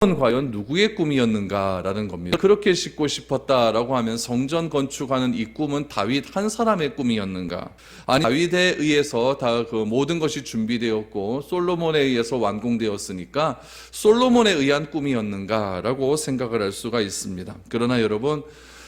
과연 누구의 꿈이었는가라는 겁니다. 그렇게 짓고 싶었다라고 하면 성전 건축하는 이 꿈은 다윗 한 사람의 꿈이었는가? 아니, 다윗에 의해서 다 그 모든 것이 준비되었고 솔로몬에 의해서 완공되었으니까 솔로몬에 의한 꿈이었는가라고 생각을 할 수가 있습니다. 그러나 여러분,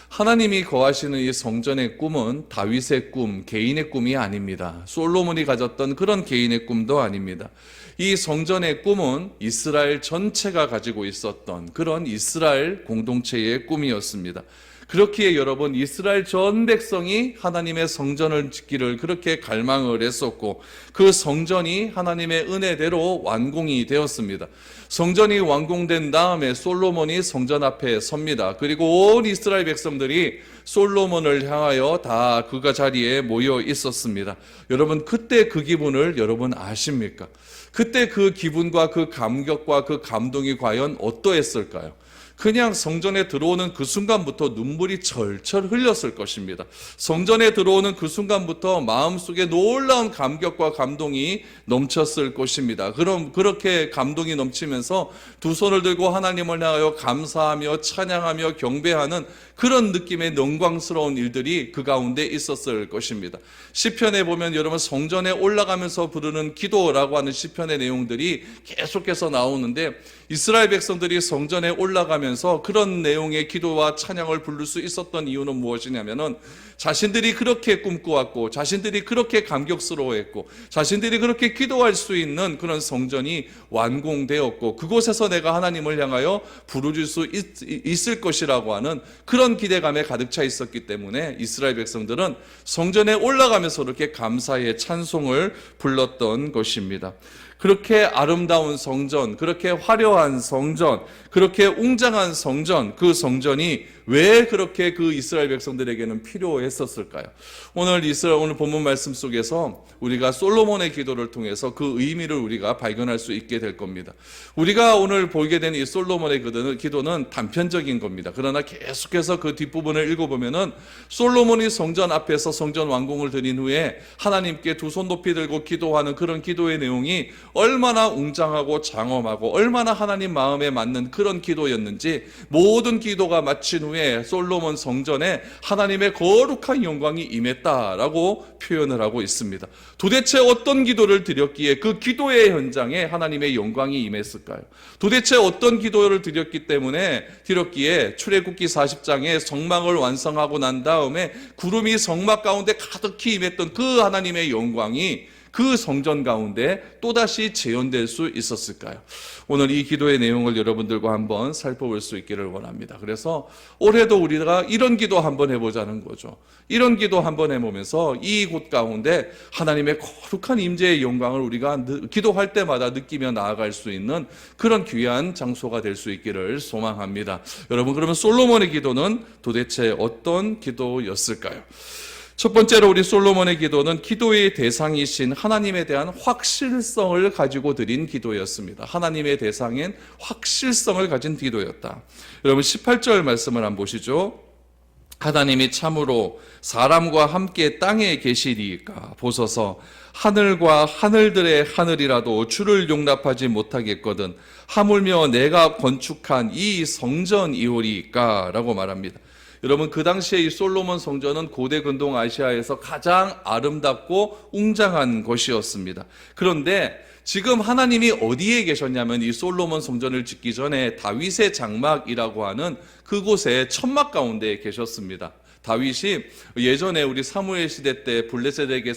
하나님이 거하시는 이 성전의 꿈은 다윗의 꿈, 개인의 꿈이 아닙니다. 솔로몬이 가졌던 그런 개인의 꿈도 아닙니다. 이 성전의 꿈은 이스라엘 전체가 가지고 있었던 그런 이스라엘 공동체의 꿈이었습니다. 그렇기에 여러분, 이스라엘 전 백성이 하나님의 성전을 짓기를 그렇게 갈망을 했었고, 그 성전이 하나님의 은혜대로 완공이 되었습니다. 성전이 완공된 다음에 솔로몬이 성전 앞에 섭니다. 그리고 온 이스라엘 백성들이 솔로몬을 향하여 다 그가 자리에 모여 있었습니다. 여러분, 그때 그 기분을 여러분 아십니까? 그때 그 기분과 그 감격과 그 감동이 과연 어떠했을까요? 그냥 성전에 들어오는 그 순간부터 눈물이 철철 흘렸을 것입니다. 성전에 들어오는 그 순간부터 마음속에 놀라운 감격과 감동이 넘쳤을 것입니다. 그렇게 감동이 넘치면서 두 손을 들고 하나님을 향하여 감사하며 찬양하며 경배하는 그런 느낌의 영광스러운 일들이 그 가운데 있었을 것입니다. 시편에 보면 여러분, 성전에 올라가면서 부르는 기도라고 하는 시편의 내용들이 계속해서 나오는데, 이스라엘 백성들이 성전에 올라가면서 그런 내용의 기도와 찬양을 부를 수 있었던 이유는 무엇이냐면은, 자신들이 그렇게 꿈꾸었고, 자신들이 그렇게 감격스러워했고, 자신들이 그렇게 기도할 수 있는 그런 성전이 완공되었고, 그곳에서 내가 하나님을 향하여 부르짖을 수 있을 것이라고 하는 그런 기대감에 가득 차 있었기 때문에 이스라엘 백성들은 성전에 올라가면서 그렇게 감사의 찬송을 불렀던 것입니다. 그렇게 아름다운 성전, 그렇게 화려한 성전, 그렇게 웅장한 성전, 그 성전이 왜 그렇게 그 이스라엘 백성들에게는 필요했었을까요? 오늘 본문 말씀 속에서 우리가 솔로몬의 기도를 통해서 그 의미를 우리가 발견할 수 있게 될 겁니다. 우리가 오늘 보게 된 이 솔로몬의 기도는 단편적인 겁니다. 그러나 계속해서 그 뒷부분을 읽어보면은 솔로몬이 성전 앞에서 성전 완공을 드린 후에 하나님께 두 손 높이 들고 기도하는 그런 기도의 내용이 얼마나 웅장하고 장엄하고 얼마나 하나님 마음에 맞는 그런 기도였는지, 모든 기도가 마친 후에 솔로몬 성전에 하나님의 거룩한 영광이 임했다라고 표현을 하고 있습니다. 도대체 어떤 기도를 드렸기에 그 기도의 현장에 하나님의 영광이 임했을까요? 도대체 어떤 기도를 드렸기에 출애굽기 40장에 성막을 완성하고 난 다음에 구름이 성막 가운데 가득히 임했던 그 하나님의 영광이 그 성전 가운데 또다시 재현될 수 있었을까요? 오늘 이 기도의 내용을 여러분들과 한번 살펴볼 수 있기를 원합니다. 그래서 올해도 우리가 이런 기도 한번 해보자는 거죠. 이런 기도 한번 해보면서 이곳 가운데 하나님의 거룩한 임재의 영광을 우리가 기도할 때마다 느끼며 나아갈 수 있는 그런 귀한 장소가 될 수 있기를 소망합니다. 여러분, 그러면 솔로몬의 기도는 도대체 어떤 기도였을까요? 첫 번째로 우리 솔로몬의 기도는 기도의 대상이신 하나님에 대한 확실성을 가지고 드린 기도였습니다. 하나님의 대상인 확실성을 가진 기도였다. 여러분, 18절 말씀을 한번 보시죠. 하나님이 참으로 사람과 함께 땅에 계시리이까 보소서. 하늘과 하늘들의 하늘이라도 주를 용납하지 못하겠거든 하물며 내가 건축한 이 성전이오리이까 라고 말합니다. 여러분, 그 당시에 이 솔로몬 성전은 고대 근동 아시아에서 가장 아름답고 웅장한 것이었습니다. 그런데 지금 하나님이 어디에 계셨냐면, 이 솔로몬 성전을 짓기 전에 다윗의 장막이라고 하는 그곳에 천막 가운데 계셨습니다. 다윗이 예전에 우리 사무엘 시대 때 블레셋에게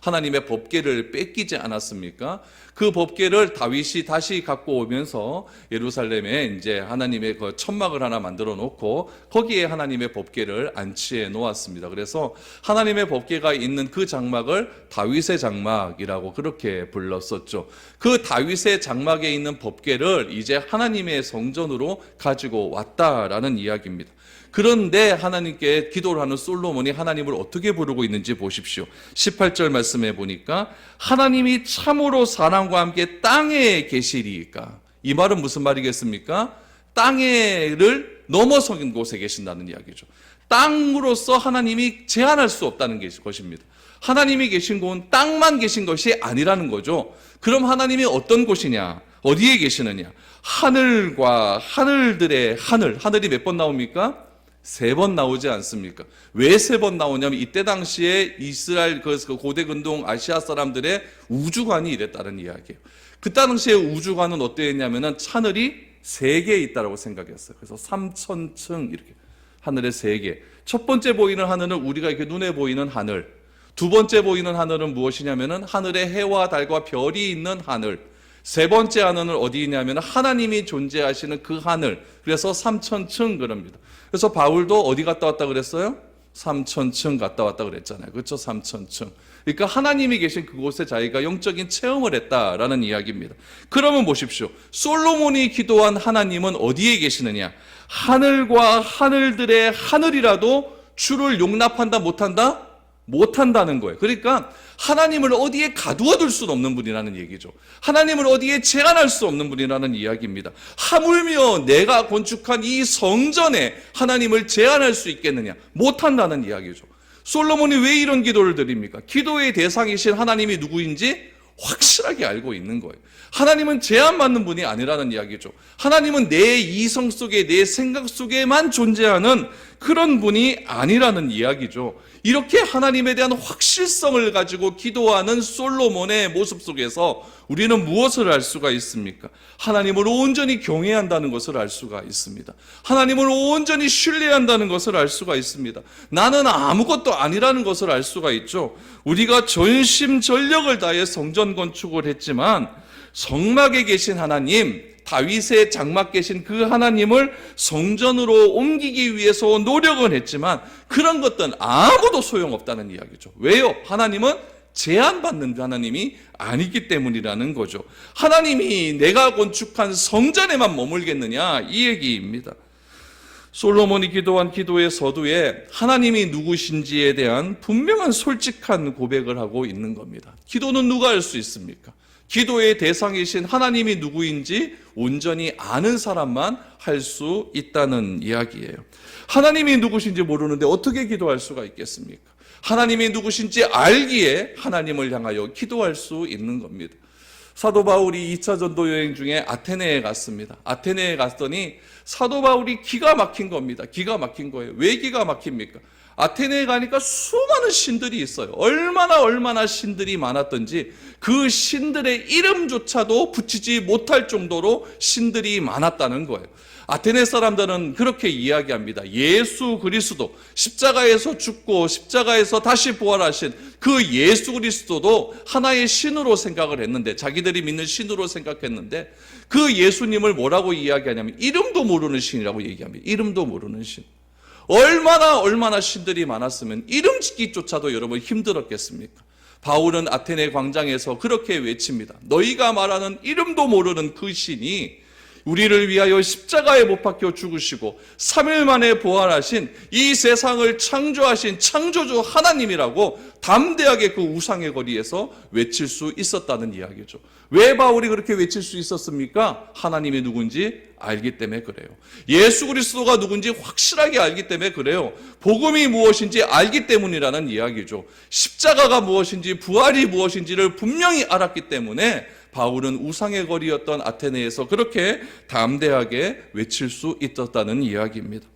하나님의 법궤를 뺏기지 않았습니까? 그 법궤를 다윗이 다시 갖고 오면서 예루살렘에 이제 하나님의 그 천막을 하나 만들어 놓고 거기에 하나님의 법궤를 안치해 놓았습니다. 그래서 하나님의 법궤가 있는 그 장막을 다윗의 장막이라고 그렇게 불렀었죠. 그 다윗의 장막에 있는 법궤를 이제 하나님의 성전으로 가지고 왔다라는 이야기입니다. 그런데 하나님께 기도를 하는 솔로몬이 하나님을 어떻게 부르고 있는지 보십시오. 18절 말씀해 보니까 하나님이 참으로 사람과 함께 땅에 계시리이까. 이 말은 무슨 말이겠습니까? 땅에를 넘어선 곳에 계신다는 이야기죠. 땅으로서 하나님이 제한할 수 없다는 것입니다. 하나님이 계신 곳은 땅만 계신 것이 아니라는 거죠. 그럼 하나님이 어떤 곳이냐? 어디에 계시느냐? 하늘과 하늘들의 하늘, 하늘이 몇 번 나옵니까? 3번 나오지 않습니까? 왜 3번 나오냐면 이때 당시에 이스라엘 그 고대 근동 아시아 사람들의 우주관이 이랬다는 이야기예요. 그 당시에 우주관은 어땠냐면은 하늘이 3개 있다라고 생각했어요. 그래서 3000층 이렇게 하늘에 3개. 첫 번째 보이는 하늘은 우리가 이렇게 눈에 보이는 하늘. 두 번째 보이는 하늘은 무엇이냐면은 하늘에 해와 달과 별이 있는 하늘. 세 번째 하늘은 어디 있냐면 하나님이 존재하시는 그 하늘. 그래서 3000층 그럽니다. 그래서 바울도 어디 갔다 왔다 그랬어요? 3000층 갔다 왔다 그랬잖아요. 그렇죠? 3000층. 그러니까 하나님이 계신 그곳에 자기가 영적인 체험을 했다라는 이야기입니다. 그러면 보십시오. 솔로몬이 기도한 하나님은 어디에 계시느냐? 하늘과 하늘들의 하늘이라도 주를 용납한다 못한다? 못한다는 거예요. 그러니까 하나님을 어디에 가두어둘 수 없는 분이라는 얘기죠. 하나님을 어디에 제한할 수 없는 분이라는 이야기입니다. 하물며 내가 건축한 이 성전에 하나님을 제한할 수 있겠느냐? 못한다는 이야기죠. 솔로몬이 왜 이런 기도를 드립니까? 기도의 대상이신 하나님이 누구인지 확실하게 알고 있는 거예요. 하나님은 제한받는 분이 아니라는 이야기죠. 하나님은 내 이성 속에, 내 생각 속에만 존재하는 그런 분이 아니라는 이야기죠. 이렇게 하나님에 대한 확실성을 가지고 기도하는 솔로몬의 모습 속에서 우리는 무엇을 알 수가 있습니까? 하나님을 온전히 경외한다는 것을 알 수가 있습니다. 하나님을 온전히 신뢰한다는 것을 알 수가 있습니다. 나는 아무것도 아니라는 것을 알 수가 있죠. 우리가 전심전력을 다해 성전 건축을 했지만 성막에 계신 하나님, 다윗의 장막 계신 그 하나님을 성전으로 옮기기 위해서 노력은 했지만 그런 것들은 아무도 소용없다는 이야기죠. 왜요? 하나님은 제한받는 하나님이 아니기 때문이라는 거죠. 하나님이 내가 건축한 성전에만 머물겠느냐 이 얘기입니다. 솔로몬이 기도한 기도의 서두에 하나님이 누구신지에 대한 분명한 솔직한 고백을 하고 있는 겁니다. 기도는 누가 할 수 있습니까? 기도의 대상이신 하나님이 누구인지 온전히 아는 사람만 할 수 있다는 이야기예요. 하나님이 누구신지 모르는데 어떻게 기도할 수가 있겠습니까? 하나님이 누구신지 알기에 하나님을 향하여 기도할 수 있는 겁니다. 사도 바울이 2차 전도 여행 중에 아테네에 갔습니다. 아테네에 갔더니 사도 바울이 기가 막힌 겁니다. 기가 막힌 거예요. 왜 기가 막힙니까? 아테네에 가니까 수많은 신들이 있어요. 얼마나 신들이 많았던지 그 신들의 이름조차도 붙이지 못할 정도로 신들이 많았다는 거예요. 아테네 사람들은 그렇게 이야기합니다. 예수 그리스도, 십자가에서 죽고 십자가에서 다시 부활하신 그 예수 그리스도도 하나의 신으로 생각을 했는데, 자기들이 믿는 신으로 생각했는데 그 예수님을 뭐라고 이야기하냐면 이름도 모르는 신이라고 얘기합니다. 이름도 모르는 신. 얼마나 신들이 많았으면 이름 짓기조차도 여러분 힘들었겠습니까? 바울은 아테네 광장에서 그렇게 외칩니다. 너희가 말하는 이름도 모르는 그 신이 우리를 위하여 십자가에 못 박혀 죽으시고 3일 만에 부활하신 이 세상을 창조하신 창조주 하나님이라고 담대하게 그 우상의 거리에서 외칠 수 있었다는 이야기죠. 왜 바울이 그렇게 외칠 수 있었습니까? 하나님이 누군지 알기 때문에 그래요. 예수 그리스도가 누군지 확실하게 알기 때문에 그래요. 복음이 무엇인지 알기 때문이라는 이야기죠. 십자가가 무엇인지 부활이 무엇인지를 분명히 알았기 때문에 바울은 우상의 거리였던 아테네에서 그렇게 담대하게 외칠 수 있었다는 이야기입니다.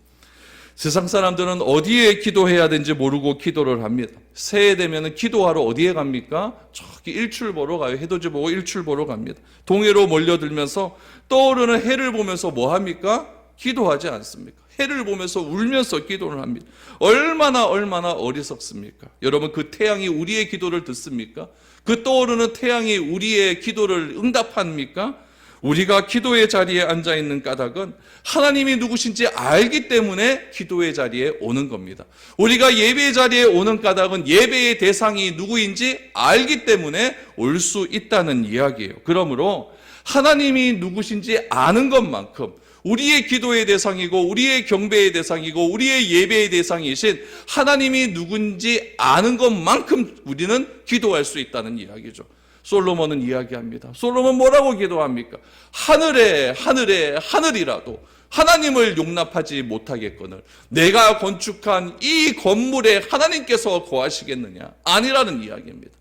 세상 사람들은 어디에 기도해야 되는지 모르고 기도를 합니다. 새해 되면 기도하러 어디에 갑니까? 저기 일출 보러 가요. 해돋이 보고 일출 보러 갑니다. 동해로 몰려들면서 떠오르는 해를 보면서 뭐 합니까? 기도하지 않습니까? 해를 보면서 울면서 기도를 합니다. 얼마나 어리석습니까? 여러분, 그 태양이 우리의 기도를 듣습니까? 그 떠오르는 태양이 우리의 기도를 응답합니까? 우리가 기도의 자리에 앉아 있는 까닭은 하나님이 누구신지 알기 때문에 기도의 자리에 오는 겁니다. 우리가 예배의 자리에 오는 까닭은 예배의 대상이 누구인지 알기 때문에 올 수 있다는 이야기예요. 그러므로 하나님이 누구신지 아는 것만큼 우리의 기도의 대상이고 우리의 경배의 대상이고 우리의 예배의 대상이신 하나님이 누군지 아는 것만큼 우리는 기도할 수 있다는 이야기죠. 솔로몬은 이야기합니다. 솔로몬 뭐라고 기도합니까? 하늘이라도 하나님을 용납하지 못하겠거늘 내가 건축한 이 건물에 하나님께서 거하시겠느냐? 아니라는 이야기입니다.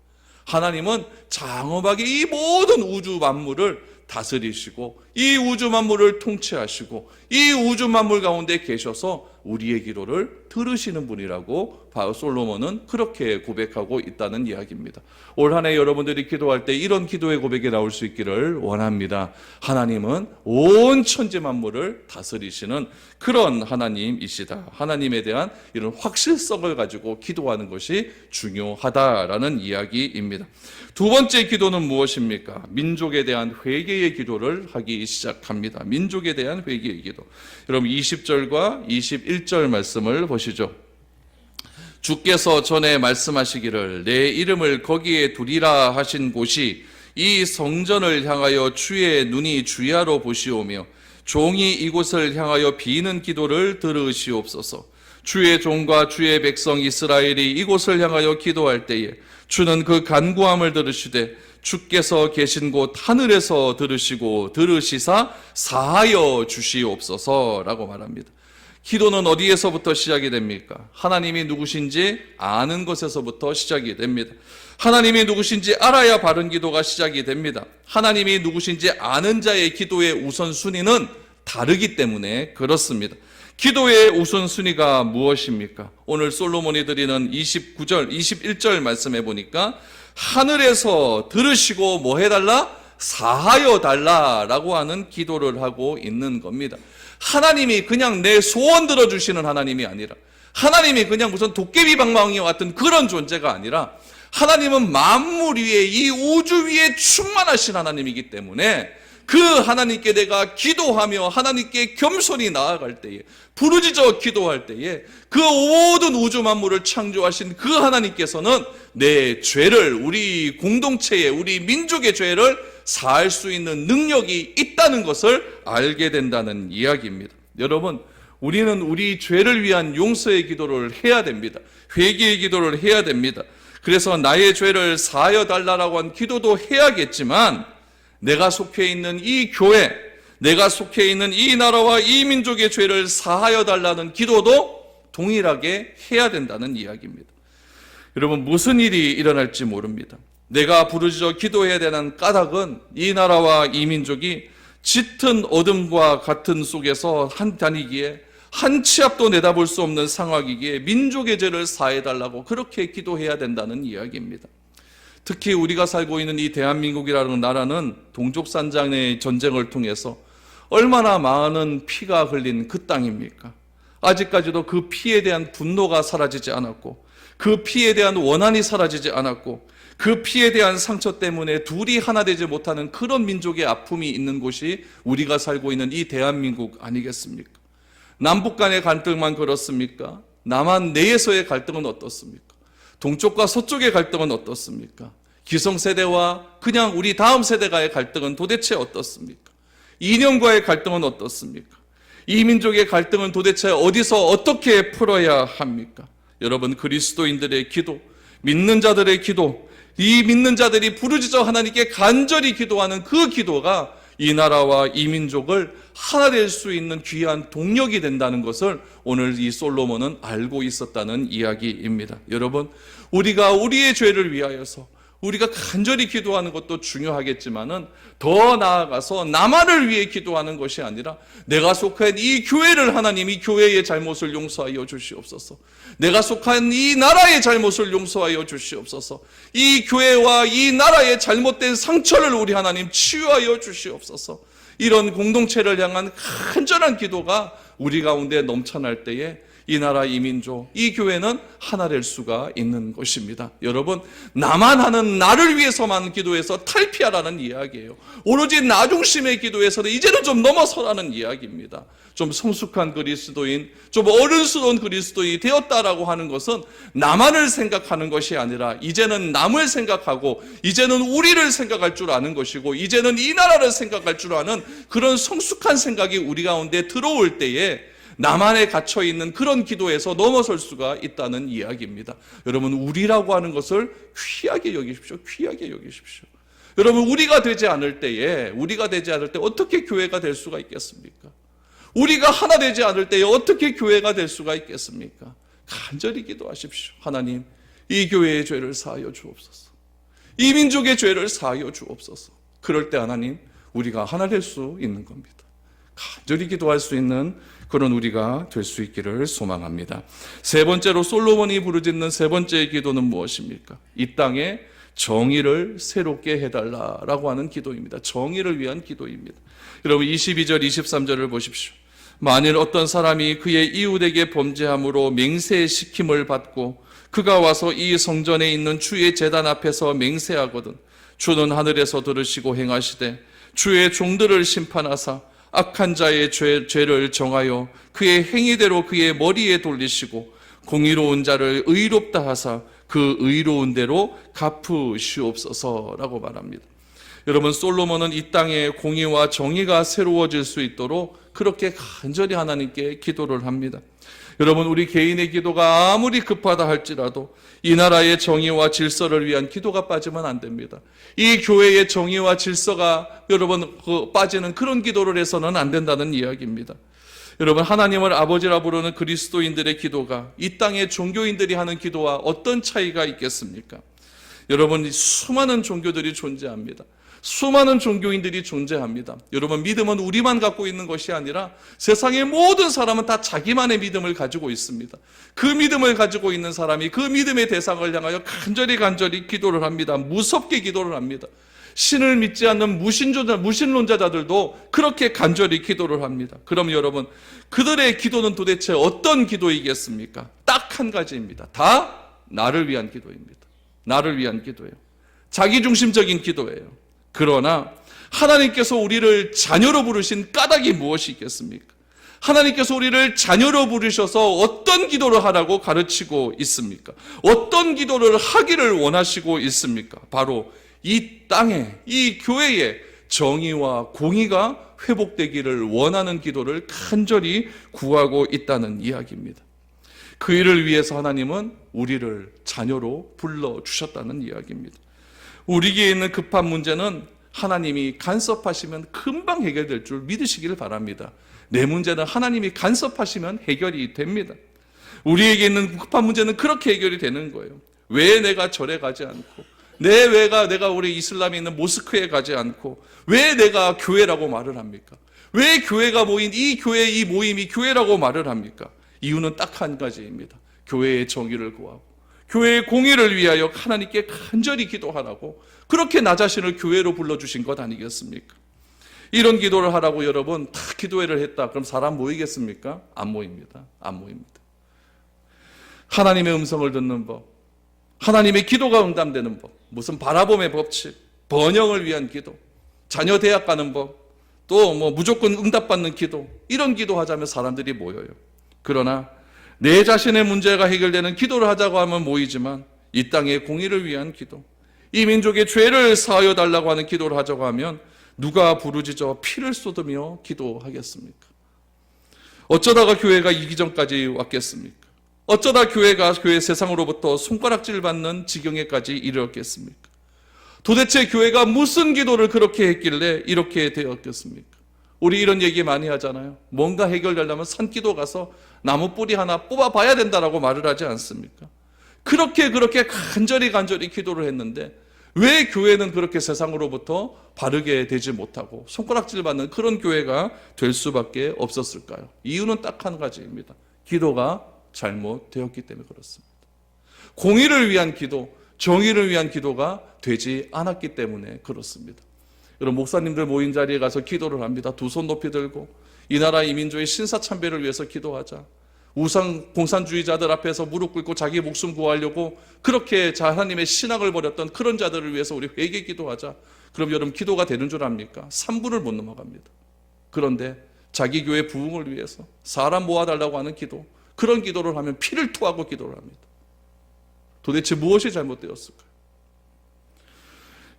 하나님은 장엄하게 이 모든 우주 만물을 다스리시고 이 우주 만물을 통치하시고 이 우주 만물 가운데 계셔서 우리의 기도를 들으시는 분이라고 솔로몬은 그렇게 고백하고 있다는 이야기입니다. 올 한 해 여러분들이 기도할 때 이런 기도의 고백이 나올 수 있기를 원합니다. 하나님은 온 천지 만물을 다스리시는 그런 하나님이시다. 하나님에 대한 이런 확실성을 가지고 기도하는 것이 중요하다라는 이야기입니다. 두 번째 기도는 무엇입니까? 민족에 대한 회개의 기도를 하기 시작합니다. 민족에 대한 회개의 기도. 여러분 20절과 21절 말씀을 보시죠. 주께서 전에 말씀하시기를 내 이름을 거기에 두리라 하신 곳이 이 성전을 향하여 주의 눈이 주야로 보시오며 종이 이곳을 향하여 비는 기도를 들으시옵소서. 주의 종과 주의 백성 이스라엘이 이곳을 향하여 기도할 때에 주는 그 간구함을 들으시되 주께서 계신 곳 하늘에서 들으시고 들으시사 사하여 주시옵소서라고 말합니다. 기도는 어디에서부터 시작이 됩니까? 하나님이 누구신지 아는 것에서부터 시작이 됩니다. 하나님이 누구신지 알아야 바른 기도가 시작이 됩니다. 하나님이 누구신지 아는 자의 기도의 우선순위는 다르기 때문에 그렇습니다. 기도의 우선순위가 무엇입니까? 오늘 솔로몬이 드리는 29절, 21절 말씀해 보니까 하늘에서 들으시고 뭐 해달라? 사하여 달라라고 하는 기도를 하고 있는 겁니다. 하나님이 그냥 내 소원 들어주시는 하나님이 아니라 하나님이 그냥 무슨 도깨비 방망이와 같은 그런 존재가 아니라 하나님은 만물 위에 이 우주 위에 충만하신 하나님이기 때문에 그 하나님께 내가 기도하며 하나님께 겸손히 나아갈 때에 부르짖어 기도할 때에 그 모든 우주 만물을 창조하신 그 하나님께서는 내 죄를 우리 공동체의 우리 민족의 죄를 사할 수 있는 능력이 있다는 것을 알게 된다는 이야기입니다. 여러분 우리는 우리 죄를 위한 용서의 기도를 해야 됩니다. 회개의 기도를 해야 됩니다. 그래서 나의 죄를 사하여 달라고 한 기도도 해야겠지만 내가 속해 있는 이 교회, 내가 속해 있는 이 나라와 이 민족의 죄를 사하여 달라는 기도도 동일하게 해야 된다는 이야기입니다. 여러분 무슨 일이 일어날지 모릅니다. 내가 부르짖어 기도해야 되는 까닭은 이 나라와 이 민족이 짙은 어둠과 같은 속에서 다니기에 한 치 앞도 내다볼 수 없는 상황이기에 민족의 죄를 사해달라고 그렇게 기도해야 된다는 이야기입니다. 특히 우리가 살고 있는 이 대한민국이라는 나라는 동족산장의 전쟁을 통해서 얼마나 많은 피가 흘린 그 땅입니까? 아직까지도 그 피에 대한 분노가 사라지지 않았고 그 피에 대한 원한이 사라지지 않았고 그 피에 대한 상처 때문에 둘이 하나 되지 못하는 그런 민족의 아픔이 있는 곳이 우리가 살고 있는 이 대한민국 아니겠습니까? 남북 간의 갈등만 그렇습니까? 남한 내에서의 갈등은 어떻습니까? 동쪽과 서쪽의 갈등은 어떻습니까? 기성세대와 그냥 우리 다음 세대가의 갈등은 도대체 어떻습니까? 이념과의 갈등은 어떻습니까? 이 민족의 갈등은 도대체 어디서 어떻게 풀어야 합니까? 여러분 그리스도인들의 기도, 믿는 자들의 기도, 이 믿는 자들이 부르짖어 하나님께 간절히 기도하는 그 기도가 이 나라와 이 민족을 하나 될 수 있는 귀한 동력이 된다는 것을 오늘 이 솔로몬은 알고 있었다는 이야기입니다. 여러분 우리가 우리의 죄를 위하여서 우리가 간절히 기도하는 것도 중요하겠지만은 더 나아가서 나만을 위해 기도하는 것이 아니라 내가 속한 이 교회를 하나님이 교회의 잘못을 용서하여 주시옵소서. 내가 속한 이 나라의 잘못을 용서하여 주시옵소서. 이 교회와 이 나라의 잘못된 상처를 우리 하나님 치유하여 주시옵소서. 이런 공동체를 향한 간절한 기도가 우리 가운데 넘쳐날 때에 이 나라, 이 민족, 이 교회는 하나 될 수가 있는 것입니다. 여러분 나만 하는 나를 위해서만 기도해서 탈피하라는 이야기예요. 오로지 나 중심의 기도에서는 이제는 좀 넘어서라는 이야기입니다. 좀 성숙한 그리스도인, 좀 어른스러운 그리스도인이 되었다라고 하는 것은 나만을 생각하는 것이 아니라 이제는 남을 생각하고 이제는 우리를 생각할 줄 아는 것이고 이제는 이 나라를 생각할 줄 아는 그런 성숙한 생각이 우리 가운데 들어올 때에 나만에 갇혀있는 그런 기도에서 넘어설 수가 있다는 이야기입니다. 여러분 우리라고 하는 것을 귀하게 여기십시오. 귀하게 여기십시오. 여러분 우리가 되지 않을 때에 어떻게 교회가 될 수가 있겠습니까? 우리가 하나 되지 않을 때에 어떻게 교회가 될 수가 있겠습니까? 간절히 기도하십시오. 하나님 이 교회의 죄를 사하여 주옵소서. 이 민족의 죄를 사하여 주옵소서. 그럴 때 하나님 우리가 하나 될 수 있는 겁니다. 간절히 기도할 수 있는 그런 우리가 될 수 있기를 소망합니다. 세 번째로 솔로몬이 부르짖는 세 번째 기도는 무엇입니까? 이 땅에 정의를 새롭게 해달라라고 하는 기도입니다. 정의를 위한 기도입니다. 여러분 22절 23절을 보십시오. 만일 어떤 사람이 그의 이웃에게 범죄함으로 맹세시킴을 받고 그가 와서 이 성전에 있는 주의 제단 앞에서 맹세하거든 주는 하늘에서 들으시고 행하시되 주의 종들을 심판하사 악한 자의 죄를 정하여 그의 행위대로 그의 머리에 돌리시고 공의로운 자를 의롭다 하사 그 의로운 대로 갚으시옵소서라고 말합니다. 여러분 솔로몬은 이 땅에 공의와 정의가 새로워질 수 있도록 그렇게 간절히 하나님께 기도를 합니다. 여러분 우리 개인의 기도가 아무리 급하다 할지라도 이 나라의 정의와 질서를 위한 기도가 빠지면 안 됩니다. 이 교회의 정의와 질서가 여러분 빠지는 그런 기도를 해서는 안 된다는 이야기입니다. 여러분 하나님을 아버지라 부르는 그리스도인들의 기도가 이 땅의 종교인들이 하는 기도와 어떤 차이가 있겠습니까? 여러분 수많은 종교들이 존재합니다. 수많은 종교인들이 존재합니다. 여러분 믿음은 우리만 갖고 있는 것이 아니라 세상의 모든 사람은 다 자기만의 믿음을 가지고 있습니다. 그 믿음을 가지고 있는 사람이 그 믿음의 대상을 향하여 간절히 기도를 합니다. 무섭게 기도를 합니다. 신을 믿지 않는 무신론자들도 그렇게 간절히 기도를 합니다. 그럼 여러분 그들의 기도는 도대체 어떤 기도이겠습니까? 딱 한 가지입니다. 다 나를 위한 기도입니다. 나를 위한 기도예요. 자기중심적인 기도예요. 그러나 하나님께서 우리를 자녀로 부르신 까닭이 무엇이 있겠습니까? 하나님께서 우리를 자녀로 부르셔서 어떤 기도를 하라고 가르치고 있습니까? 어떤 기도를 하기를 원하시고 있습니까? 바로 이 땅에, 이 교회에 정의와 공의가 회복되기를 원하는 기도를 간절히 구하고 있다는 이야기입니다. 그 일을 위해서 하나님은 우리를 자녀로 불러주셨다는 이야기입니다. 우리에게 있는 급한 문제는 하나님이 간섭하시면 금방 해결될 줄 믿으시기를 바랍니다. 내 문제는 하나님이 간섭하시면 해결이 됩니다. 우리에게 있는 급한 문제는 그렇게 해결이 되는 거예요. 왜 내가 절에 가지 않고 내가 우리 이슬람에 있는 모스크에 가지 않고 왜 내가 교회라고 말을 합니까? 왜 교회가 모인 이 교회 이 모임이 교회라고 말을 합니까? 이유는 딱 한 가지입니다. 교회의 정의를 구하고 교회의 공의를 위하여 하나님께 간절히 기도하라고 그렇게 나 자신을 교회로 불러주신 것 아니겠습니까? 이런 기도를 하라고 여러분 다 기도회를 했다. 그럼 사람 모이겠습니까? 안 모입니다. 안 모입니다. 하나님의 음성을 듣는 법, 하나님의 기도가 응답되는 법, 무슨 바라봄의 법칙, 번영을 위한 기도, 자녀 대학 가는 법, 또 무조건 응답받는 기도, 이런 기도하자면 사람들이 모여요. 그러나 내 자신의 문제가 해결되는 기도를 하자고 하면 모이지만 이 땅의 공의를 위한 기도, 이 민족의 죄를 사하여 달라고 하는 기도를 하자고 하면 누가 부르짖어 피를 쏟으며 기도하겠습니까? 어쩌다가 교회가 이 기전까지 왔겠습니까? 어쩌다 교회가 교회 세상으로부터 손가락질 받는 지경에까지 이르렀겠습니까? 도대체 교회가 무슨 기도를 그렇게 했길래 이렇게 되었겠습니까? 우리 이런 얘기 많이 하잖아요. 뭔가 해결되려면 산기도 가서 나무 뿌리 하나 뽑아봐야 된다라고 말을 하지 않습니까? 그렇게 간절히 기도를 했는데 왜 교회는 그렇게 세상으로부터 바르게 되지 못하고 손가락질 받는 그런 교회가 될 수밖에 없었을까요? 이유는 딱 한 가지입니다. 기도가 잘못되었기 때문에 그렇습니다. 공의를 위한 기도, 정의를 위한 기도가 되지 않았기 때문에 그렇습니다. 여러분 목사님들 모인 자리에 가서 기도를 합니다. 두 손 높이 들고 이 나라 이 민족의 신사참배를 위해서 기도하자. 우상 공산주의자들 앞에서 무릎 꿇고 자기 목숨 구하려고 그렇게 하나님의 신앙을 버렸던 그런 자들을 위해서 우리 회개 기도하자. 그럼 여러분 기도가 되는 줄 압니까? 3분을 못 넘어갑니다. 그런데 자기 교회 부흥을 위해서 사람 모아달라고 하는 기도, 그런 기도를 하면 피를 토하고 기도를 합니다. 도대체 무엇이 잘못되었을까요?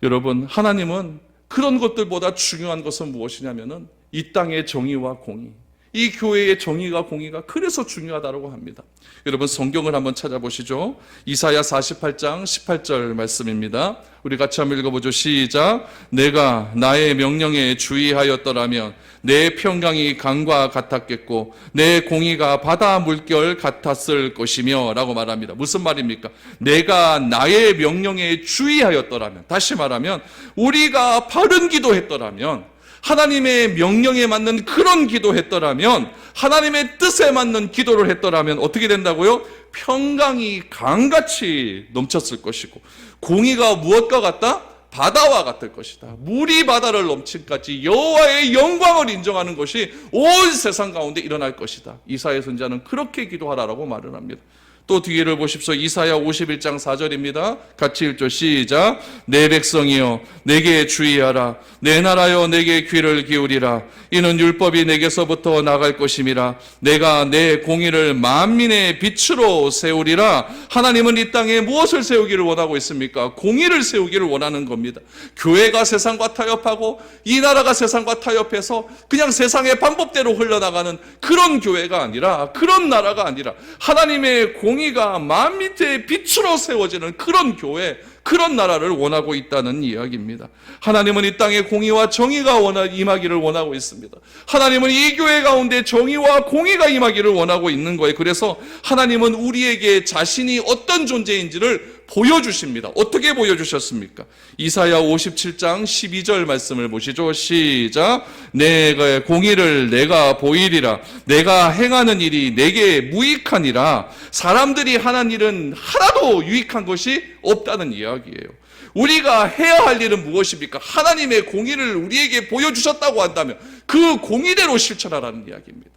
여러분 하나님은 그런 것들보다 중요한 것은 무엇이냐면은 이 땅의 정의와 공의, 이 교회의 정의와 공의가 그래서 중요하다고 합니다. 여러분 성경을 한번 찾아보시죠. 이사야 48장 18절 말씀입니다. 우리 같이 한번 읽어보죠. 시작. 내가 나의 명령에 주의하였더라면 내 평강이 강과 같았겠고 내 공의가 바다 물결 같았을 것이며 라고 말합니다. 무슨 말입니까? 내가 나의 명령에 주의하였더라면, 다시 말하면 우리가 바른 기도했더라면, 하나님의 명령에 맞는 그런 기도했더라면, 하나님의 뜻에 맞는 기도를 했더라면 어떻게 된다고요? 평강이 강같이 넘쳤을 것이고, 공의가 무엇과 같다? 바다와 같을 것이다. 물이 바다를 넘친같이 여호와의 영광을 인정하는 것이 온 세상 가운데 일어날 것이다. 이사야 선지자는 그렇게 기도하라라고 말을 합니다. 또 뒤를 보십시오. 이사야 51장 4절입니다. 같이 읽죠. 시작. 내 백성이여 내게 주의하라. 내 나라여 내게 귀를 기울이라. 이는 율법이 내게서부터 나갈 것임이라. 내가 내 공의를 만민의 빛으로 세우리라. 하나님은 이 땅에 무엇을 세우기를 원하고 있습니까? 공의를 세우기를 원하는 겁니다. 교회가 세상과 타협하고 이 나라가 세상과 타협해서 그냥 세상의 방법대로 흘러나가는 그런 교회가 아니라, 그런 나라가 아니라 하나님의 공의가 만민의 빛으로 세워지는 그런 교회, 그런 나라를 원하고 있다는 이야기입니다. 하나님은 이 땅에 공의와 정의가 임하기를 원하고 있습니다. 하나님은 이 교회 가운데 정의와 공의가 임하기를 원하고 있는 거예요. 그래서 하나님은 우리에게 자신이 어떤 존재인지를 보여주십니다. 어떻게 보여주셨습니까? 이사야 57장 12절 말씀을 보시죠. 시작. 내 공의를 내가 보이리라. 내가 행하는 일이 내게 무익하니라. 사람들이 하는 일은 하나도 유익한 것이 없다는 이야기예요. 우리가 해야 할 일은 무엇입니까? 하나님의 공의를 우리에게 보여주셨다고 한다면 그 공의대로 실천하라는 이야기입니다.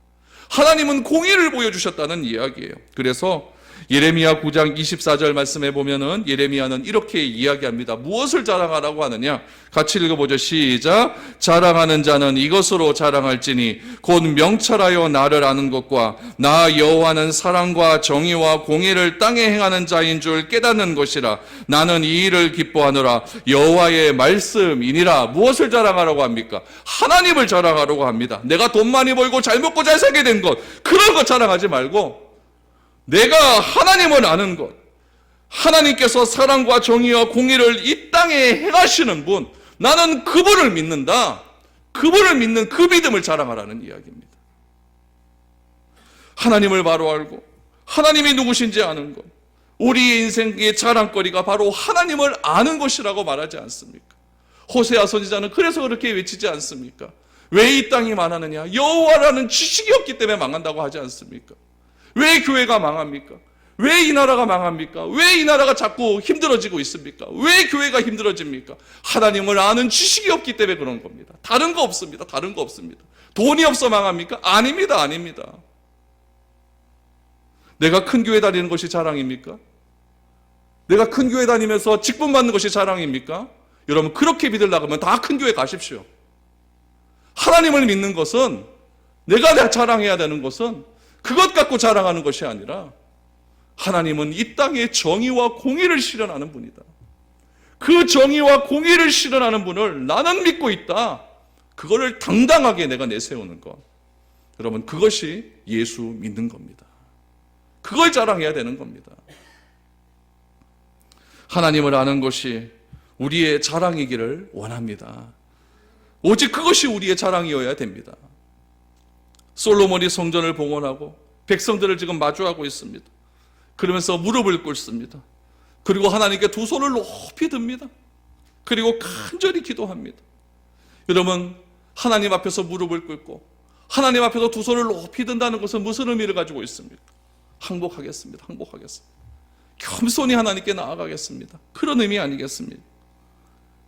하나님은 공의를 보여주셨다는 이야기예요. 그래서 예레미야 9장 24절 말씀에 보면은 예레미야는 이렇게 이야기합니다. 무엇을 자랑하라고 하느냐? 같이 읽어보죠. 시작. 자랑하는 자는 이것으로 자랑할지니 곧 명철하여 나를 아는 것과 나 여호와는 사랑과 정의와 공의를 땅에 행하는 자인 줄 깨닫는 것이라. 나는 이 일을 기뻐하노라. 여호와의 말씀이니라. 무엇을 자랑하라고 합니까? 하나님을 자랑하라고 합니다. 내가 돈 많이 벌고 잘 먹고 잘 살게 된 것, 그런 것 자랑하지 말고 내가 하나님을 아는 것, 하나님께서 사랑과 정의와 공의를 이 땅에 행하시는 분, 나는 그분을 믿는다. 그분을 믿는 그 믿음을 자랑하라는 이야기입니다. 하나님을 바로 알고 하나님이 누구신지 아는 것, 우리의 인생의 자랑거리가 바로 하나님을 아는 것이라고 말하지 않습니까? 호세아 선지자는 그래서 그렇게 외치지 않습니까? 왜 이 땅이 망하느냐? 여호와라는 지식이 없기 때문에 망한다고 하지 않습니까? 왜 교회가 망합니까? 왜 이 나라가 망합니까? 왜 이 나라가 자꾸 힘들어지고 있습니까? 왜 교회가 힘들어집니까? 하나님을 아는 지식이 없기 때문에 그런 겁니다. 다른 거 없습니다. 다른 거 없습니다. 돈이 없어 망합니까? 아닙니다. 아닙니다. 내가 큰 교회 다니는 것이 자랑입니까? 내가 큰 교회 다니면서 직분 받는 것이 자랑입니까? 여러분, 그렇게 믿으려고 하면 다 큰 교회 가십시오. 하나님을 믿는 것은, 내가 자랑해야 되는 것은 그것 갖고 자랑하는 것이 아니라 하나님은 이 땅에 정의와 공의를 실현하는 분이다. 그 정의와 공의를 실현하는 분을 나는 믿고 있다. 그거를 당당하게 내가 내세우는 것. 여러분, 그것이 예수 믿는 겁니다. 그걸 자랑해야 되는 겁니다. 하나님을 아는 것이 우리의 자랑이기를 원합니다. 오직 그것이 우리의 자랑이어야 됩니다. 솔로몬이 성전을 봉헌하고 백성들을 지금 마주하고 있습니다. 그러면서 무릎을 꿇습니다. 그리고 하나님께 두 손을 높이 듭니다. 그리고 간절히 기도합니다. 여러분, 하나님 앞에서 무릎을 꿇고 하나님 앞에서 두 손을 높이 든다는 것은 무슨 의미를 가지고 있습니까? 항복하겠습니다. 항복하겠습니다. 겸손히 하나님께 나아가겠습니다. 그런 의미 아니겠습니까?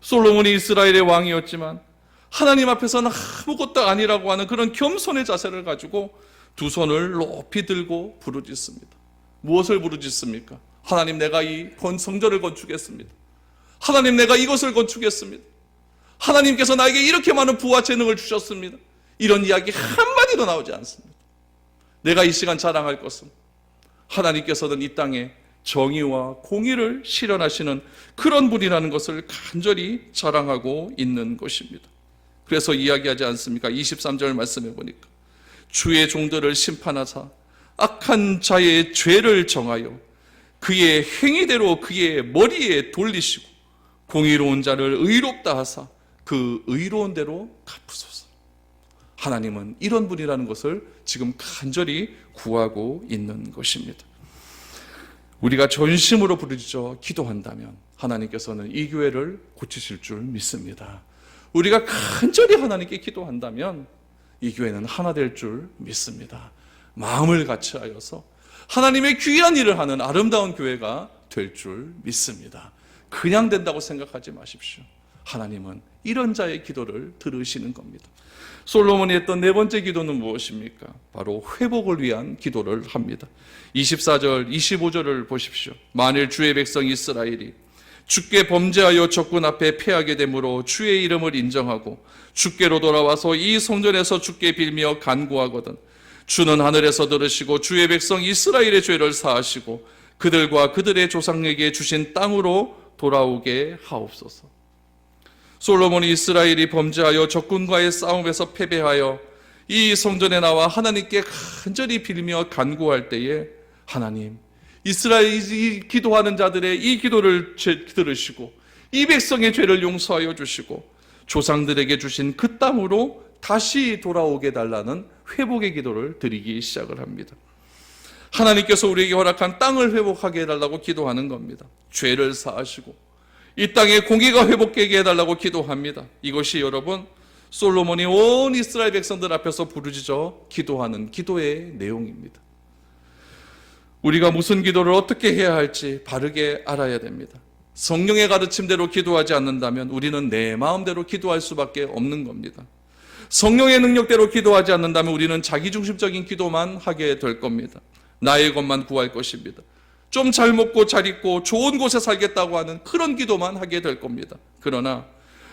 솔로몬이 이스라엘의 왕이었지만 하나님 앞에서는 아무것도 아니라고 하는 그런 겸손의 자세를 가지고 두 손을 높이 들고 부르짖습니다. 무엇을 부르짖습니까? 하나님, 내가 이 성전을 건축했습니다. 하나님, 내가 이것을 건축했습니다. 하나님께서 나에게 이렇게 많은 부와 재능을 주셨습니다. 이런 이야기 한마디도 나오지 않습니다. 내가 이 시간 자랑할 것은 하나님께서는 이 땅에 정의와 공의를 실현하시는 그런 분이라는 것을 간절히 자랑하고 있는 것입니다. 그래서 이야기하지 않습니까? 23절 말씀해 보니까 주의 종들을 심판하사 악한 자의 죄를 정하여 그의 행위대로 그의 머리에 돌리시고 공의로운 자를 의롭다 하사 그 의로운 대로 갚으소서. 하나님은 이런 분이라는 것을 지금 간절히 구하고 있는 것입니다. 우리가 전심으로 부르짖어 기도한다면 하나님께서는 이 교회를 고치실 줄 믿습니다. 우리가 간절히 하나님께 기도한다면 이 교회는 하나 될 줄 믿습니다. 마음을 같이하여서 하나님의 귀한 일을 하는 아름다운 교회가 될 줄 믿습니다. 그냥 된다고 생각하지 마십시오. 하나님은 이런 자의 기도를 들으시는 겁니다. 솔로몬이 했던 네 번째 기도는 무엇입니까? 바로 회복을 위한 기도를 합니다. 24절, 25절을 보십시오. 만일 주의 백성 이스라엘이 주께 범죄하여 적군 앞에 패하게 되므로 주의 이름을 인정하고 주께로 돌아와서 이 성전에서 주께 빌며 간구하거든 주는 하늘에서 들으시고 주의 백성 이스라엘의 죄를 사하시고 그들과 그들의 조상에게 주신 땅으로 돌아오게 하옵소서. 솔로몬이 이스라엘이 범죄하여 적군과의 싸움에서 패배하여 이 성전에 나와 하나님께 간절히 빌며 간구할 때에 하나님, 이스라엘이 기도하는 자들의 이 기도를 들으시고 이 백성의 죄를 용서하여 주시고 조상들에게 주신 그 땅으로 다시 돌아오게 달라는 회복의 기도를 드리기 시작을 합니다. 하나님께서 우리에게 허락한 땅을 회복하게 해달라고 기도하는 겁니다. 죄를 사하시고 이 땅에 공의가 회복되게 해달라고 기도합니다. 이것이 여러분 솔로몬이 온 이스라엘 백성들 앞에서 부르짖어 기도하는 기도의 내용입니다. 우리가 무슨 기도를 어떻게 해야 할지 바르게 알아야 됩니다. 성령의 가르침대로 기도하지 않는다면 우리는 내 마음대로 기도할 수밖에 없는 겁니다. 성령의 능력대로 기도하지 않는다면 우리는 자기중심적인 기도만 하게 될 겁니다. 나의 것만 구할 것입니다. 좀 잘 먹고 잘 입고 좋은 곳에 살겠다고 하는 그런 기도만 하게 될 겁니다. 그러나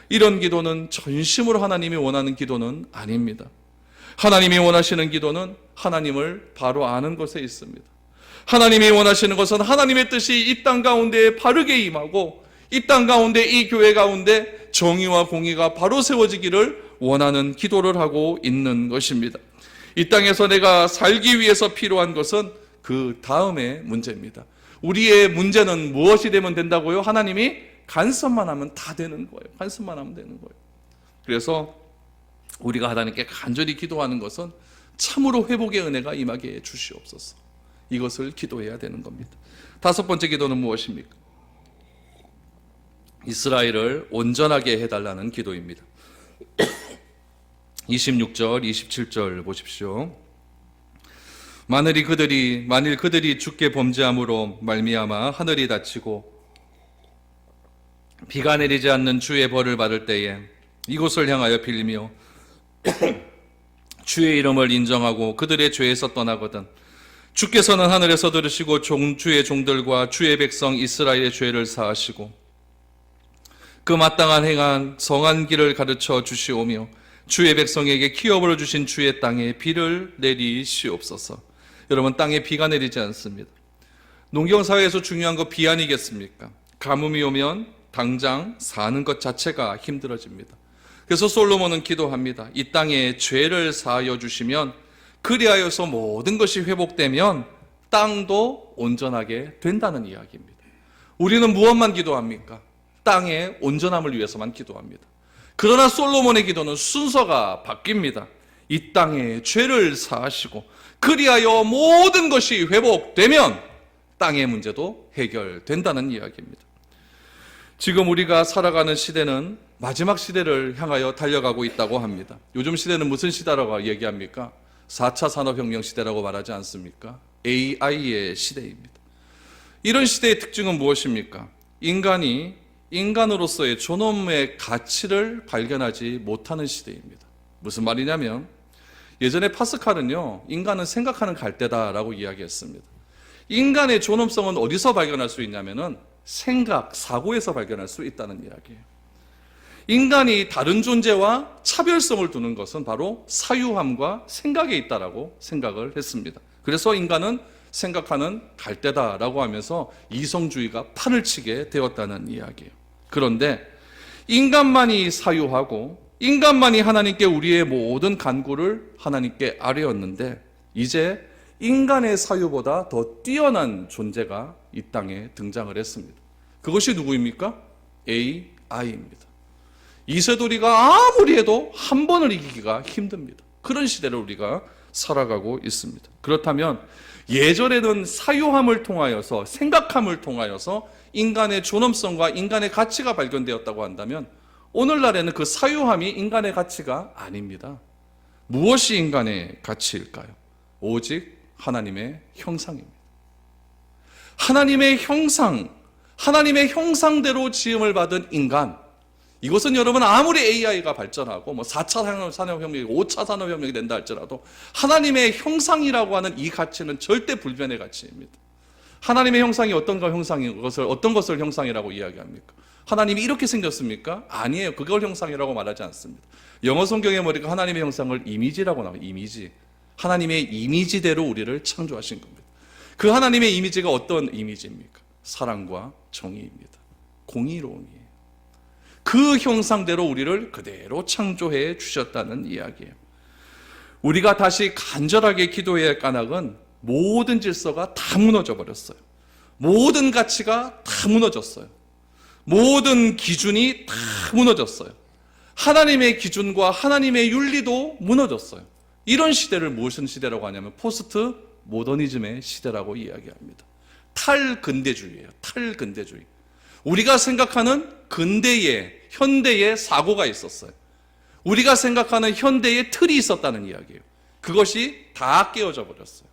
이런 기도는 전심으로 하나님이 원하는 기도는 아닙니다. 하나님이 원하시는 기도는 하나님을 바로 아는 것에 있습니다. 하나님이 원하시는 것은 하나님의 뜻이 이 땅 가운데 바르게 임하고 이 땅 가운데 이 교회 가운데 정의와 공의가 바로 세워지기를 원하는 기도를 하고 있는 것입니다. 이 땅에서 내가 살기 위해서 필요한 것은 그 다음의 문제입니다. 우리의 문제는 무엇이 되면 된다고요? 하나님이 간섭만 하면 다 되는 거예요. 간섭만 하면 되는 거예요. 그래서 우리가 하나님께 간절히 기도하는 것은 참으로 회복의 은혜가 임하게 해 주시옵소서. 이것을 기도해야 되는 겁니다. 다섯 번째 기도는 무엇입니까? 이스라엘을 온전하게 해달라는 기도입니다. 26절, 27절 보십시오. 만일 그들이 주께 범죄함으로 말미암아 하늘이 닫히고 비가 내리지 않는 주의 벌을 받을 때에 이곳을 향하여 빌며 주의 이름을 인정하고 그들의 죄에서 떠나거든 주께서는 하늘에서 들으시고 주의 종들과 주의 백성 이스라엘의 죄를 사하시고 그 마땅한 행한 성한 길을 가르쳐 주시오며 주의 백성에게 기업으로 주신 주의 땅에 비를 내리시옵소서. 여러분, 땅에 비가 내리지 않습니다. 농경사회에서 중요한 거 비 아니겠습니까? 가뭄이 오면 당장 사는 것 자체가 힘들어집니다. 그래서 솔로몬은 기도합니다. 이 땅에 죄를 사하여 주시면 그리하여서 모든 것이 회복되면 땅도 온전하게 된다는 이야기입니다. 우리는 무엇만 기도합니까? 땅의 온전함을 위해서만 기도합니다. 그러나 솔로몬의 기도는 순서가 바뀝니다. 이 땅에 죄를 사하시고 그리하여 모든 것이 회복되면 땅의 문제도 해결된다는 이야기입니다. 지금 우리가 살아가는 시대는 마지막 시대를 향하여 달려가고 있다고 합니다. 요즘 시대는 무슨 시대라고 얘기합니까? 4차 산업혁명 시대라고 말하지 않습니까? AI의 시대입니다. 이런 시대의 특징은 무엇입니까? 인간이 인간으로서의 존엄의 가치를 발견하지 못하는 시대입니다. 무슨 말이냐면 예전에 파스칼은요, 인간은 생각하는 갈대다라고 이야기했습니다. 인간의 존엄성은 어디서 발견할 수 있냐면은 생각, 사고에서 발견할 수 있다는 이야기예요. 인간이 다른 존재와 차별성을 두는 것은 바로 사유함과 생각에 있다라고 생각을 했습니다. 그래서 인간은 생각하는 갈대다라고 하면서 이성주의가 판을 치게 되었다는 이야기예요. 그런데 인간만이 사유하고 인간만이 하나님께 우리의 모든 간구를 하나님께 아뢰었는데 이제 인간의 사유보다 더 뛰어난 존재가 이 땅에 등장을 했습니다. 그것이 누구입니까? AI입니다. 이세돌이가 아무리 해도 한 번을 이기기가 힘듭니다. 그런 시대를 우리가 살아가고 있습니다. 그렇다면 예전에는 사유함을 통하여서 생각함을 통하여서 인간의 존엄성과 인간의 가치가 발견되었다고 한다면 오늘날에는 그 사유함이 인간의 가치가 아닙니다. 무엇이 인간의 가치일까요? 오직 하나님의 형상입니다. 하나님의 형상, 하나님의 형상대로 지음을 받은 인간, 이것은 여러분 아무리 AI가 발전하고 4차 산업혁명이 5차 산업혁명이 된다 할지라도 하나님의 형상이라고 하는 이 가치는 절대 불변의 가치입니다. 하나님의 형상이 어떤 것을 형상이라고 이야기합니까? 하나님이 이렇게 생겼습니까? 아니에요. 그걸 형상이라고 말하지 않습니다. 영어 성경에 보니까 하나님의 형상을 이미지라고 나와요. 이미지. 하나님의 이미지대로 우리를 창조하신 겁니다. 그 하나님의 이미지가 어떤 이미지입니까? 사랑과 정의입니다. 공의로움이에요. 그 형상대로 우리를 그대로 창조해 주셨다는 이야기예요. 우리가 다시 간절하게 기도해야 할 까닭은 모든 질서가 다 무너져 버렸어요. 모든 가치가 다 무너졌어요. 모든 기준이 다 무너졌어요. 하나님의 기준과 하나님의 윤리도 무너졌어요. 이런 시대를 무슨 시대라고 하냐면 포스트 모더니즘의 시대라고 이야기합니다. 탈근대주의예요. 탈근대주의. 우리가 생각하는 현대의 사고가 있었어요. 우리가 생각하는 현대의 틀이 있었다는 이야기예요. 그것이 다 깨어져 버렸어요.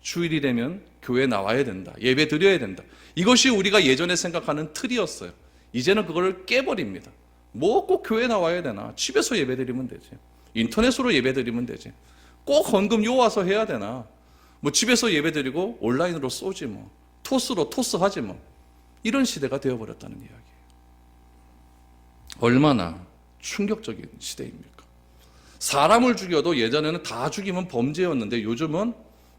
주일이 되면 교회 나와야 된다. 예배 드려야 된다. 이것이 우리가 예전에 생각하는 틀이었어요. 이제는 그걸 깨버립니다. 뭐 꼭 교회 나와야 되나? 집에서 예배 드리면 되지. 인터넷으로 예배 드리면 되지. 꼭 헌금 요와서 해야 되나? 뭐 집에서 예배 드리고 온라인으로 쏘지 뭐. 토스로 토스하지 뭐. 이런 시대가 되어버렸다는 이야기예요. 얼마나 충격적인 시대입니까? 사람을 죽여도 예전에는 다 죽이면 범죄였는데 요즘은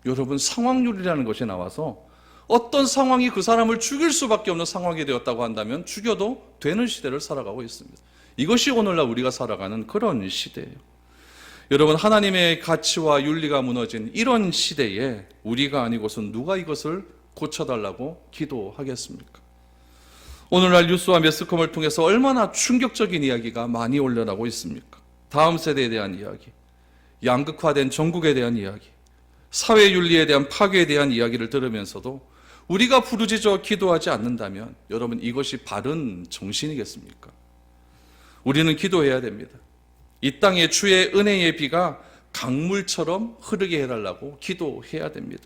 여러분 상황률이라는 것이 나와서 어떤 상황이 그 사람을 죽일 수밖에 없는 상황이 되었다고 한다면 죽여도 되는 시대를 살아가고 있습니다. 이것이 오늘날 우리가 살아가는 그런 시대예요. 여러분, 하나님의 가치와 윤리가 무너진 이런 시대에 우리가 아니고선 누가 이것을 고쳐달라고 기도하겠습니까? 오늘날 뉴스와 매스컴을 통해서 얼마나 충격적인 이야기가 많이 올라나고 있습니까? 다음 세대에 대한 이야기, 양극화된 전국에 대한 이야기, 사회윤리에 대한 파괴에 대한 이야기를 들으면서도 우리가 부르짖어 기도하지 않는다면 여러분, 이것이 바른 정신이겠습니까? 우리는 기도해야 됩니다. 이 땅에 주의 은혜의 비가 강물처럼 흐르게 해달라고 기도해야 됩니다.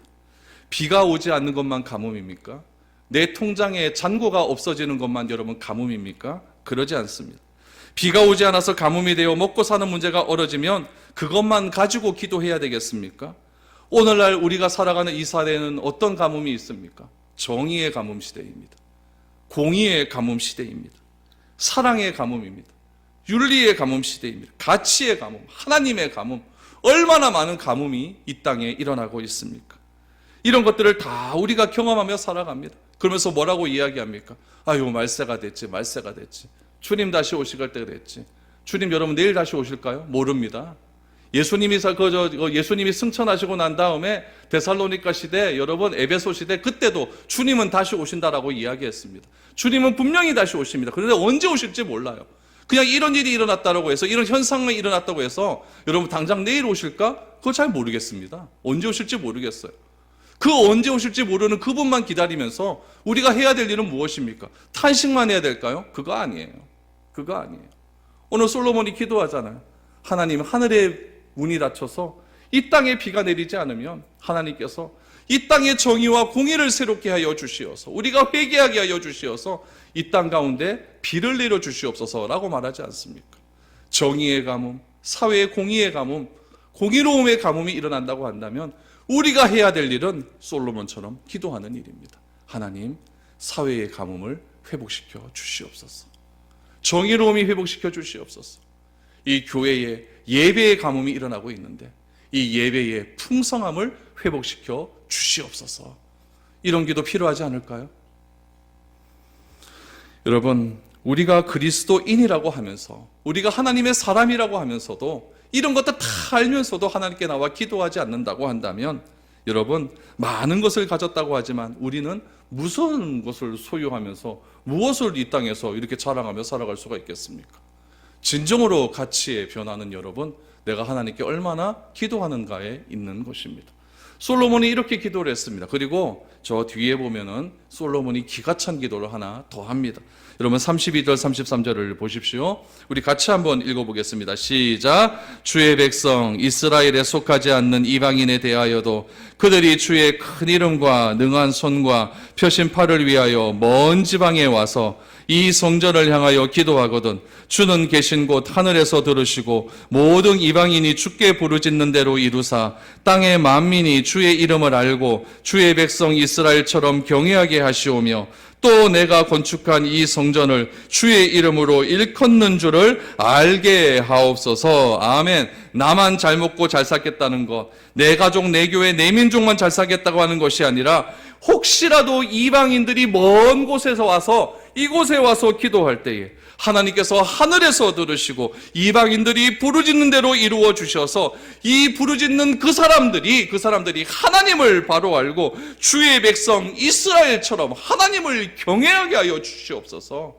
비가 오지 않는 것만 가뭄입니까? 내 통장에 잔고가 없어지는 것만 여러분 가뭄입니까? 그러지 않습니다. 비가 오지 않아서 가뭄이 되어 먹고 사는 문제가 얼어지면 그것만 가지고 기도해야 되겠습니까? 오늘날 우리가 살아가는 이 사회에는 어떤 가뭄이 있습니까? 정의의 가뭄 시대입니다. 공의의 가뭄 시대입니다. 사랑의 가뭄입니다. 윤리의 가뭄 시대입니다. 가치의 가뭄, 하나님의 가뭄, 얼마나 많은 가뭄이 이 땅에 일어나고 있습니까? 이런 것들을 다 우리가 경험하며 살아갑니다. 그러면서 뭐라고 이야기합니까? 아유, 말세가 됐지. 주님 다시 오실 때가 됐지. 주님 여러분 내일 다시 오실까요? 모릅니다. 예수님이 승천하시고 난 다음에 데살로니가 시대, 여러분 에베소 시대, 그때도 주님은 다시 오신다라고 이야기했습니다. 주님은 분명히 다시 오십니다. 그런데 언제 오실지 몰라요. 그냥 이런 일이 일어났다고 해서, 이런 현상이 일어났다고 해서 여러분 당장 내일 오실까? 그거 잘 모르겠습니다. 언제 오실지 모르겠어요. 그 언제 오실지 모르는 그분만 기다리면서 우리가 해야 될 일은 무엇입니까? 탄식만 해야 될까요? 그거 아니에요. 오늘 솔로몬이 기도하잖아요. 하나님, 하늘의 문이 닫혀서 이 땅에 비가 내리지 않으면 하나님께서 이 땅의 정의와 공의를 새롭게 하여 주시어서, 우리가 회개하게 하여 주시어서 이 땅 가운데 비를 내려 주시옵소서라고 말하지 않습니까? 정의의 가뭄, 사회의 공의의 가뭄, 공의로움의 가뭄이 일어난다고 한다면 우리가 해야 될 일은 솔로몬처럼 기도하는 일입니다. 하나님, 사회의 가뭄을 회복시켜 주시옵소서. 정의로움이 회복시켜 주시옵소서. 이 교회에 예배의 가뭄이 일어나고 있는데 이 예배의 풍성함을 회복시켜 주시옵소서. 이런 기도 필요하지 않을까요? 여러분, 우리가 그리스도인이라고 하면서, 우리가 하나님의 사람이라고 하면서도, 이런 것들 다 알면서도 하나님께 나와 기도하지 않는다고 한다면 여러분, 많은 것을 가졌다고 하지만 우리는 무슨 것을 소유하면서 무엇을 이 땅에서 이렇게 자랑하며 살아갈 수가 있겠습니까? 진정으로 가치의 변화는 여러분, 내가 하나님께 얼마나 기도하는가에 있는 것입니다. 솔로몬이 이렇게 기도를 했습니다. 그리고 저 뒤에 보면은 솔로몬이 기가 찬 기도를 하나 더 합니다. 여러분 32절 33절을 보십시오. 우리 같이 한번 읽어보겠습니다. 시작. 주의 백성 이스라엘에 속하지 않는 이방인에 대하여도 그들이 주의 큰 이름과 능한 손과 펴신 팔을 위하여 먼 지방에 와서 이 성전을 향하여 기도하거든 주는 계신 곳 하늘에서 들으시고 모든 이방인이 주께 부르짖는 대로 이루사 땅의 만민이 주의 이름을 알고 주의 백성 이스라엘처럼 경외하게 하시오며 또 내가 건축한 이 성전을 주의 이름으로 일컫는 줄을 알게 하옵소서. 아멘. 나만 잘 먹고 잘 살겠다는 것, 내 가족, 내 교회, 내 민족만 잘 살겠다고 하는 것이 아니라 혹시라도 이방인들이 먼 곳에서 와서 이곳에 와서 기도할 때에 하나님께서 하늘에서 들으시고 이방인들이 부르짖는 대로 이루어 주셔서 이 부르짖는 그 사람들이 하나님을 바로 알고 주의 백성 이스라엘처럼 하나님을 경외하게 하여 주시옵소서.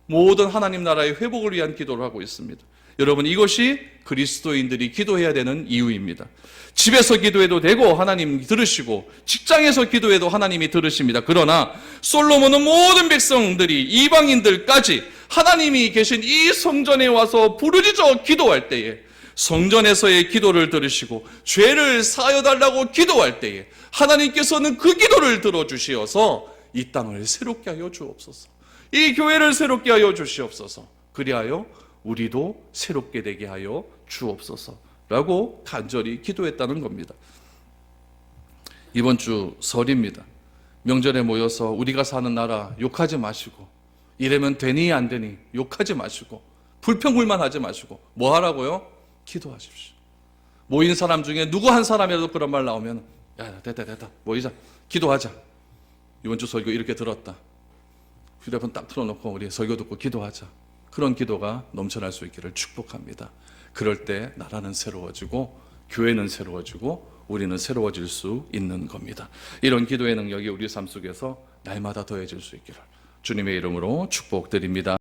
모든 하나님 나라의 회복을 위한 기도를 하고 있습니다. 여러분, 이것이 그리스도인들이 기도해야 되는 이유입니다. 집에서 기도해도 되고 하나님 들으시고 직장에서 기도해도 하나님이 들으십니다. 그러나 솔로몬은 모든 백성들이 이방인들까지 하나님이 계신 이 성전에 와서 부르짖어 기도할 때에 성전에서의 기도를 들으시고 죄를 사하여달라고 기도할 때에 하나님께서는 그 기도를 들어주시어서 이 땅을 새롭게 하여 주옵소서. 이 교회를 새롭게 하여 주시옵소서. 그리하여 우리도 새롭게 되게 하여 주옵소서 라고 간절히 기도했다는 겁니다. 이번 주 설입니다. 명절에 모여서 우리가 사는 나라 욕하지 마시고 이러면 되니 안 되니 욕하지 마시고 불평불만하지 마시고 뭐 하라고요? 기도하십시오. 모인 사람 중에 누구 한 사람이라도 그런 말 나오면 야 됐다 모이자 기도하자. 이번 주 설교 이렇게 들었다. 휴대폰 딱 틀어놓고 우리 설교 듣고 기도하자. 그런 기도가 넘쳐날 수 있기를 축복합니다. 그럴 때 나라는 새로워지고 교회는 새로워지고 우리는 새로워질 수 있는 겁니다. 이런 기도의 능력이 우리 삶 속에서 날마다 더해질 수 있기를 주님의 이름으로 축복드립니다.